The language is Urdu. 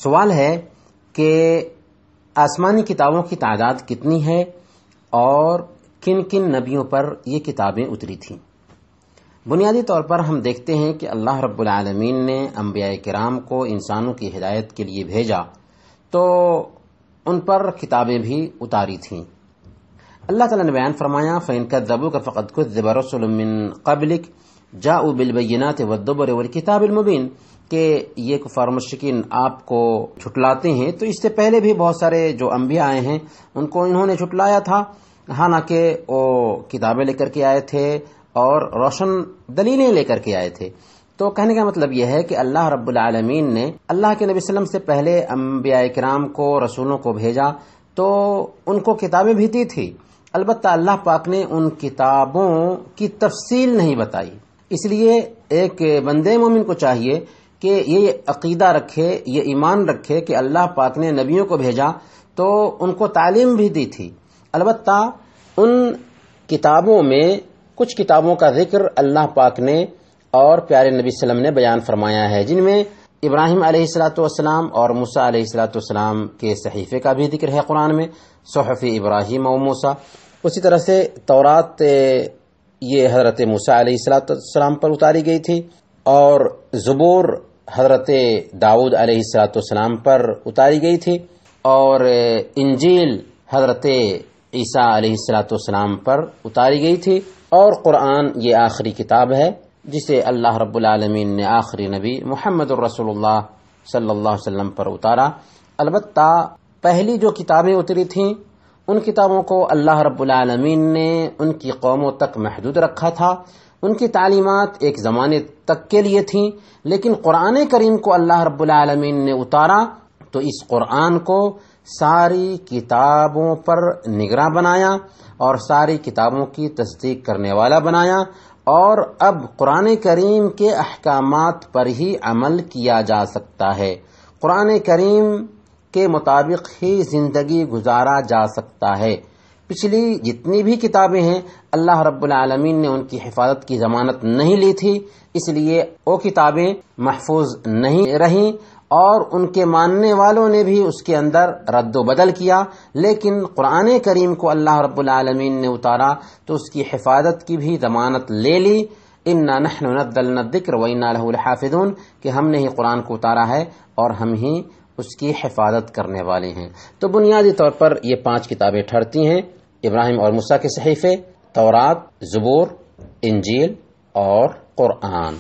سوال ہے کہ آسمانی کتابوں کی تعداد کتنی ہے اور کن کن نبیوں پر یہ کتابیں اتری تھیں؟ بنیادی طور پر ہم دیکھتے ہیں کہ اللہ رب العالمین نے انبیاء کرام کو انسانوں کی ہدایت کے لیے بھیجا تو ان پر کتابیں بھی اتاری تھیں۔ اللہ تعالیٰ نے بیان فرمایا فَإِن كَذَّبُوكَ فَقَدْ كُذِّبَ رُسُلٌ مِّن قَبْلِكَ جَاءُوا بِالْبَيِّنَاتِ وَالزُّبُرِ وَالْكِتَابِ الْمُبِينِ کہ یہ کفار مشرکین آپ کو جھٹلاتے ہیں تو اس سے پہلے بھی بہت سارے جو انبیاء آئے ہیں ان کو انہوں نے جھٹلایا تھا، حالانکہ وہ کتابیں لے کر کے آئے تھے اور روشن دلیلیں لے کر کے آئے تھے۔ تو کہنے کا مطلب یہ ہے کہ اللہ رب العالمین نے اللہ کے نبی صلی اللہ علیہ وسلم سے پہلے انبیاء کرام کو، رسولوں کو بھیجا تو ان کو کتابیں بھی دی تھی، البتہ اللہ پاک نے ان کتابوں کی تفصیل نہیں بتائی۔ اس لیے ایک بندے مومن کو چاہیے کہ یہ عقیدہ رکھے، یہ ایمان رکھے کہ اللہ پاک نے نبیوں کو بھیجا تو ان کو تعلیم بھی دی تھی، البتہ ان کتابوں میں کچھ کتابوں کا ذکر اللہ پاک نے اور پیارے نبی صلی اللہ علیہ وسلم نے بیان فرمایا ہے، جن میں ابراہیم علیہ السلام اور موسیٰ علیہ السلام کے صحیفے کا بھی ذکر ہے قرآن میں، صحف ابراہیم و موسیٰ۔ اسی طرح سے تورات یہ حضرت موسیٰ علیہ السلام پر اتاری گئی تھی، اور زبور حضرت داؤد علیہ السلام پر اتاری گئی تھی، اور انجیل حضرت عیسیٰ علیہ السلام پر اتاری گئی تھی، اور قرآن یہ آخری کتاب ہے جسے اللہ رب العالمین نے آخری نبی محمد الرسول اللہ صلی اللہ علیہ وسلم پر اتارا۔ البتہ پہلی جو کتابیں اتری تھیں ان کتابوں کو اللہ رب العالمین نے ان کی قوموں تک محدود رکھا تھا، ان کی تعلیمات ایک زمانے تک کے لیے تھیں، لیکن قرآن کریم کو اللہ رب العالمین نے اتارا تو اس قرآن کو ساری کتابوں پر نگراں بنایا اور ساری کتابوں کی تصدیق کرنے والا بنایا، اور اب قرآن کریم کے احکامات پر ہی عمل کیا جا سکتا ہے، قرآن کریم کے مطابق ہی زندگی گزارا جا سکتا ہے۔ پچھلی جتنی بھی کتابیں ہیں اللہ رب العالمین نے ان کی حفاظت کی ضمانت نہیں لی تھی، اس لیے وہ کتابیں محفوظ نہیں رہیں اور ان کے ماننے والوں نے بھی اس کے اندر رد و بدل کیا، لیکن قرآن کریم کو اللہ رب العالمین نے اتارا تو اس کی حفاظت کی بھی ضمانت لے لی، اِنَّا نَحْنُ نَزَّلْنَا الذِّكْرَ وَإِنَّا لَهُ لَحَافِظُونَ کہ ہم نے ہی قرآن کو اتارا ہے اور ہم ہی اس کی حفاظت کرنے والے ہیں۔ تو بنیادی طور پر یہ 5 کتابیں ٹھہرتی ہیں، ابراہیم اور موسیٰ کے صحیفے، تورات، زبور، انجیل اور قرآن۔